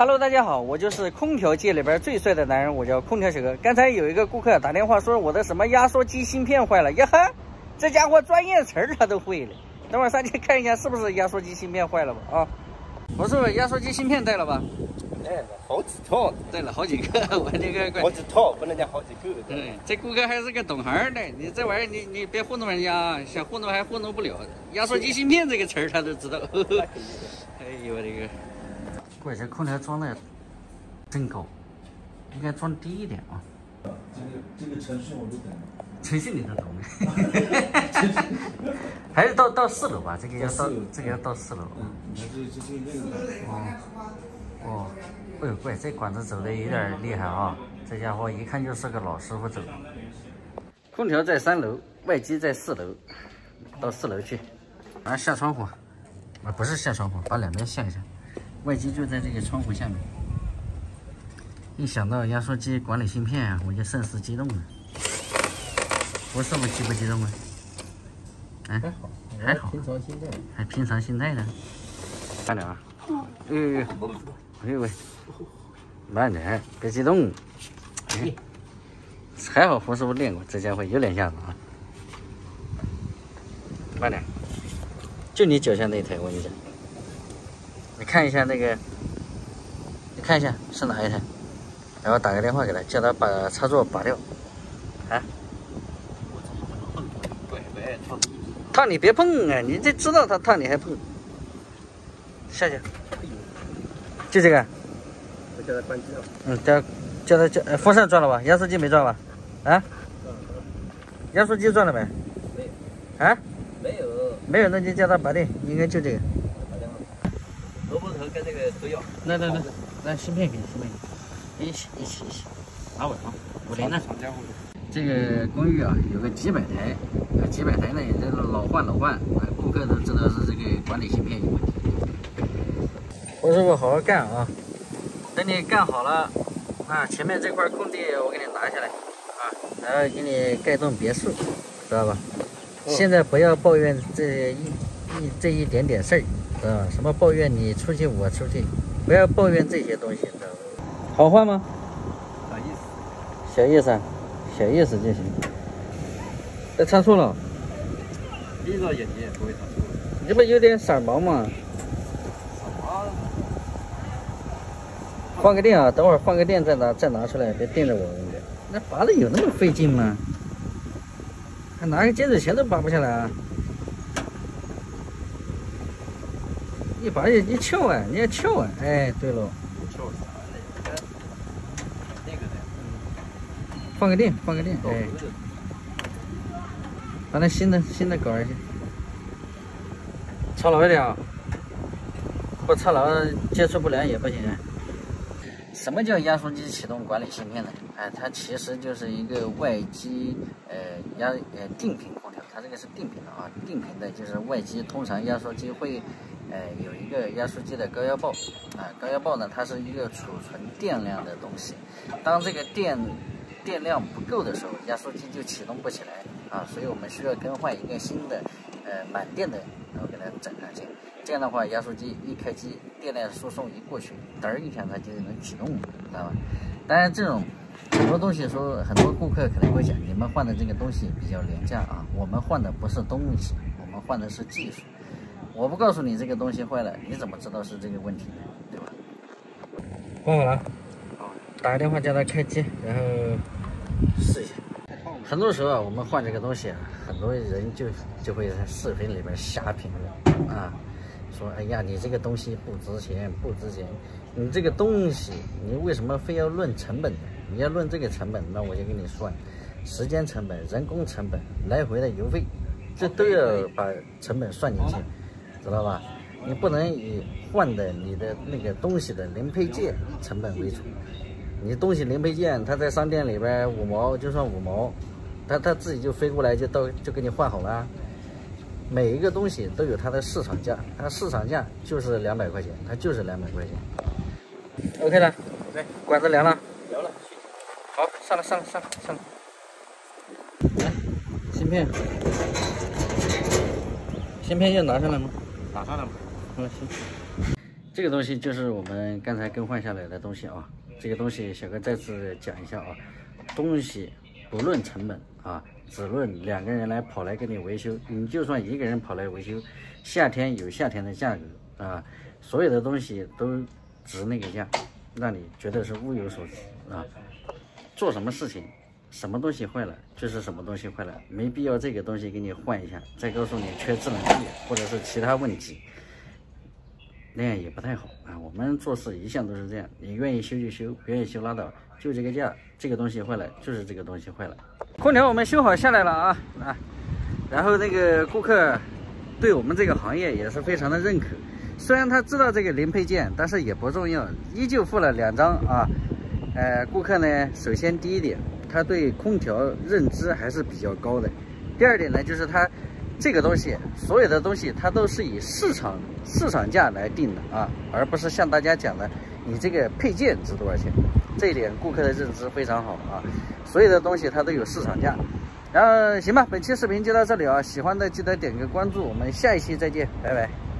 Hello， 大家好，我就是空调界里边最帅的男人，我叫空调小哥。刚才有一个顾客打电话说我的什么压缩机芯片坏了，呀哈，这家伙专业词儿他都会了。等会儿上去看一下是不是压缩机芯片坏了吧？啊，不是压缩机芯片带了吧？带了好几套，带了好几个，我这个好几套，不能讲好几个。这顾客还是个懂行的，你这玩意儿你别糊弄人家啊，想糊弄还糊弄不了。压缩机芯片这个词儿他都知道。哎呦我这个，怪这空调装的真高，应该装低一点啊。这个程序我都懂。程序你都懂还是到4楼吧？这个要到4楼。你看这个。哦，哎呦怪，这管子走的有点厉害啊！这家伙一看就是个老师傅走的。空调在3楼，外机在4楼，到4楼去。啊，下窗户，啊不是下窗户，把两边下一下。外机就在这个窗户下面。一想到压缩机管理芯片啊，我就甚是激动了。我是不是激不激动啊？哎，还好，平常心态，还平常心态呢。慢点啊！哎呦喂，慢点，别激动。哎，还好胡师傅练过，这家伙有两下子啊。慢点，就你脚下那一台，我跟你讲。你看一下那个，你看一下是哪一台，然后打个电话给他，叫他把插座拔掉。啊？烫你别碰啊！你这知道他烫你还碰，下去。就这个。我叫他关机了。叫他风扇转了吧？压缩机没转吧？啊？压缩机转了没？没有。啊？没有。没有，那就叫他拔电，应该就这个。萝卜头跟这个都要。来，芯片给芯片给，一起。拿稳啊，50呢。这个公寓啊，有个几百台，几百台呢也是老换，顾客都知道是这个管理芯片有问题。胡师傅好好干啊，等你干好了啊，前面这块空地我给你拿下来啊，然后给你盖栋别墅，知道吧？现在不要抱怨这一点点事儿，知道吧？什么抱怨你出去我出去，不要抱怨这些东西，知道吧？好换吗？啥意思？小意思啊。小意思就行。这插错了，闭着眼睛也不会插错。你这不有点色盲吗？换个电啊，等会儿换个电再拿出来，别盯着我。那拔的有那么费劲吗？还拿个尖子钳都拔不下来啊！一拔一撬啊，你要撬啊！哎，对喽。撬啥嘞？那个的。换个电，哎，把那新的搞上去，插牢一点啊，不插牢接触不良也不行。什么叫压缩机启动管理芯片呢？哎，它其实就是一个外机定频空调，它这个是定频的啊，定频的就是外机通常压缩机会有一个压缩机的高压泵啊，高压泵呢它是一个储存电量的东西，当这个电量不够的时候，压缩机就启动不起来啊，所以我们需要更换一个新的满电的，然后给它整上去。这样的话，压缩机一开机，电量输送一过去，嘚儿一下它就能启动了，知道吧？当然，这种很多东西说，很多顾客可能会讲，你们换的这个东西比较廉价啊，我们换的不是东西，我们换的是技术。我不告诉你这个东西坏了，你怎么知道是这个问题呢？对吧？换好了。打个电话叫他开机，然后试一下。很多时候啊，我们换这个东西啊，很多人就会在视频里边瞎评论啊，说哎呀，你这个东西不值钱，你这个东西你为什么非要论成本呢？你要论这个成本，那我就给你算时间成本、人工成本、来回的油费，这都要把成本算进去，知道吧？你不能以换的你的那个东西的零配件成本为主。你东西零配件，他在商店里边5毛就算5毛，他自己就飞过来就给你换好了。每一个东西都有它的市场价，它市场价就是200块钱，它就是200块钱。OK 了 ，OK， 管子凉了，凉了，好，上来。来，芯片又拿上来吗？拿上来吗？行。这个东西就是我们刚才更换下来的东西啊。这个东西小哥再次讲一下啊，东西不论成本啊，只论两个人来跑来给你维修，你就算一个人跑来维修，夏天有夏天的价格啊，所有的东西都值那个价，让你觉得是物有所值啊。做什么事情，什么东西坏了就是什么东西坏了，没必要这个东西给你换一下，再告诉你缺制冷剂或者是其他问题。那样也不太好啊！我们做事一向都是这样，你愿意修就修，不愿意修拉倒，就这个价，这个东西坏了就是这个东西坏了。空调我们修好下来了啊，然后那个顾客对我们这个行业也是非常的认可，虽然他知道这个零配件，但是也不重要，依旧付了2张啊。顾客呢，首先第一点，他对空调认知还是比较高的；第二点呢，就是他这个东西，所有的东西它都是以市场价来定的啊，而不是像大家讲的你这个配件值多少钱。这一点顾客的认知非常好啊，所有的东西它都有市场价。然后行吧，本期视频就到这里啊，喜欢的记得点个关注，我们下一期再见，拜拜。